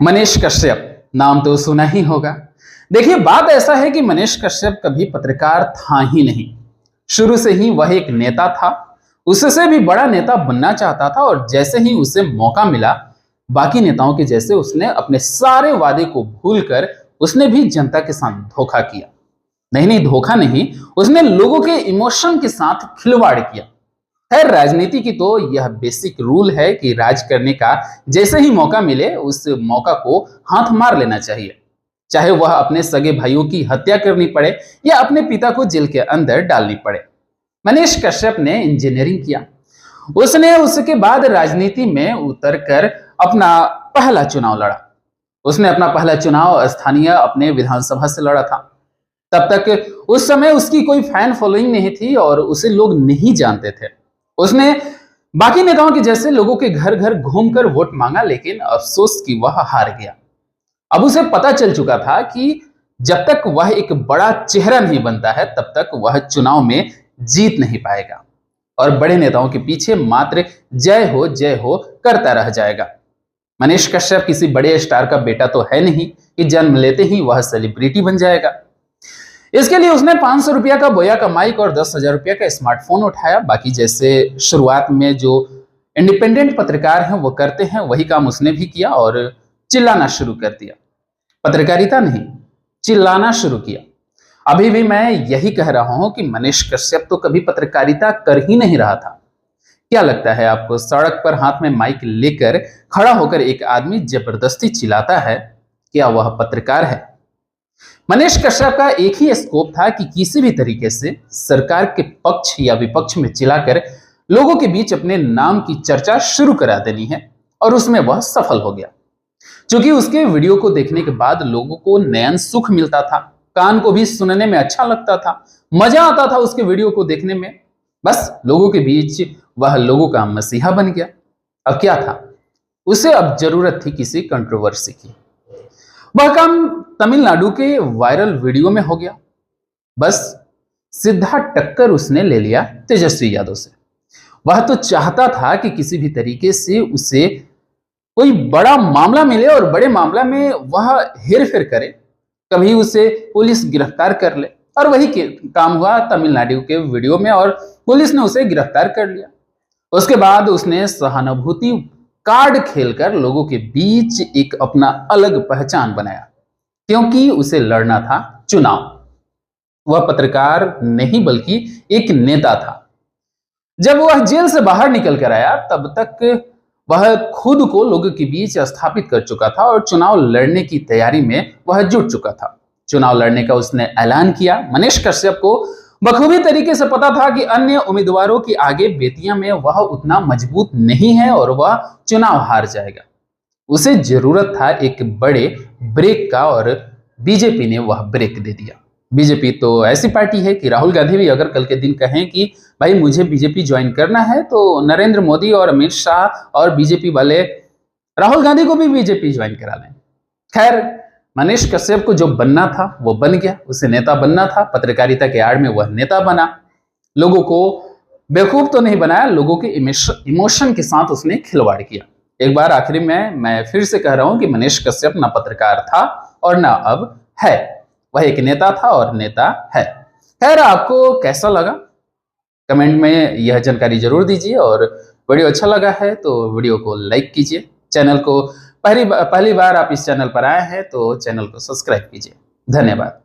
मनीष कश्यप नाम तो सुना ही होगा। देखिए, बात ऐसा है कि मनीष कश्यप कभी पत्रकार था ही नहीं। शुरू से ही वह एक नेता था। उससे भी बड़ा नेता बनना चाहता था और जैसे ही उसे मौका मिला, बाकी नेताओं के जैसे उसने अपने सारे वादे को भूलकर उसने भी जनता के साथ धोखा किया। नहीं, धोखा नहीं, उसने लोगों के इमोशन के साथ खिलवाड़ किया। खैर, राजनीति की तो यह बेसिक रूल है कि राज करने का जैसे ही मौका मिले उस मौका को हाथ मार लेना चाहिए, चाहे वह अपने सगे भाइयों की हत्या करनी पड़े या अपने पिता को जेल के अंदर डालनी पड़े। मनीष कश्यप ने इंजीनियरिंग किया। उसने उसके बाद राजनीति में उतरकर अपना पहला चुनाव लड़ा। उसने अपना पहला चुनाव स्थानीय अपने विधानसभा से लड़ा था। तब तक उस समय उसकी कोई फैन फॉलोइंग नहीं थी और उसे लोग नहीं जानते थे। उसने बाकी नेताओं के जैसे लोगों के घर घर घूमकर वोट मांगा, लेकिन अफसोस कि वह हार गया। अब उसे पता चल चुका था कि जब तक वह एक बड़ा चेहरा नहीं बनता है तब तक वह चुनाव में जीत नहीं पाएगा और बड़े नेताओं के पीछे मात्र जय हो करता रह जाएगा। मनीष कश्यप किसी बड़े स्टार का बेटा तो है नहीं कि जन्म लेते ही वह सेलिब्रिटी बन जाएगा। इसके लिए उसने 500 रुपया का बोया का माइक और 10,000 रुपया का स्मार्टफोन उठाया। बाकी जैसे शुरुआत में जो इंडिपेंडेंट पत्रकार हैं वो करते हैं, वही काम उसने भी किया और चिल्लाना शुरू कर दिया। पत्रकारिता नहीं, चिल्लाना शुरू किया। अभी भी मैं यही कह रहा हूं कि मनीष कश्यप तो कभी पत्रकारिता कर ही नहीं रहा था। क्या लगता है आपको, सड़क पर हाथ में माइक लेकर खड़ा होकर एक आदमी जबरदस्ती चिल्लाता है, क्या वह पत्रकार है? मनीष कश्यप का एक ही स्कोप था कि किसी भी तरीके से सरकार के पक्ष या विपक्ष में चिल्लाकर लोगों के बीच अपने नाम की चर्चा शुरू करा देनी है, और उसमें वह सफल हो गया। क्योंकि उसके वीडियो को देखने के बाद लोगों को नयन सुख मिलता था, कान को भी सुनने में अच्छा लगता था, मजा आता था उसके वीडियो को देखने में। बस लोगों के बीच वह लोगों का मसीहा बन गया। अब क्या था, उसे अब जरूरत थी किसी कंट्रोवर्सी की। वह काम तमिलनाडु के वायरल वीडियो में हो गया। बस सीधा टक्कर उसने ले लिया तेजस्वी यादव से। वह तो चाहता था कि किसी भी तरीके से उसे कोई बड़ा मामला मिले और बड़े मामला में वह हेरफेर करे, कभी उसे पुलिस गिरफ्तार कर ले, और वही काम हुआ तमिलनाडु के वीडियो में और पुलिस ने उसे गिरफ्तार कर लिया। उसके बाद उसने सहानुभूति कार्ड खेलकर लोगों के बीच एक अपना अलग पहचान बनाया, क्योंकि उसे लड़ना था चुनाव। वह पत्रकार नहीं बल्कि एक नेता था। जब वह जेल से बाहर निकल कर आया तब तक वह खुद को लोगों के बीच स्थापित कर चुका था और चुनाव लड़ने की तैयारी में वह जुट चुका था। चुनाव लड़ने का उसने ऐलान किया। मनीष कश्यप को बखूबी तरीके से पता था कि अन्य उम्मीदवारों के आगे बेतिया में वह उतना मजबूत नहीं है और वह चुनाव हार जाएगा। उसे जरूरत था एक बड़े ब्रेक का, और बीजेपी ने वह ब्रेक दे दिया। बीजेपी तो ऐसी पार्टी है कि राहुल गांधी भी अगर कल के दिन कहें कि भाई मुझे बीजेपी ज्वाइन करना है, तो नरेंद्र मोदी और अमित शाह और बीजेपी वाले राहुल गांधी को भी बीजेपी ज्वाइन करा लें। खैर, मनीष कश्यप को जो बनना था वो बन गया। उसे नेता बनना था, पत्रकारिता के आड़ में वह नेता बना। लोगों को बेवकूफ तो नहीं बनाया, लोगों के इमोशन के साथ उसने खिलवाड़ किया। एक बार आखिरी में मैं फिर से कह रहा हूं कि मनीष कश्यप ना पत्रकार था और ना अब है, वह एक नेता था और नेता है। खैर, आपको कैसा लगा कमेंट में यह जानकारी जरूर दीजिए, और वीडियो अच्छा लगा है तो वीडियो को लाइक कीजिए। चैनल को पहली बार आप इस चैनल पर आए हैं तो चैनल को सब्सक्राइब कीजिए। धन्यवाद।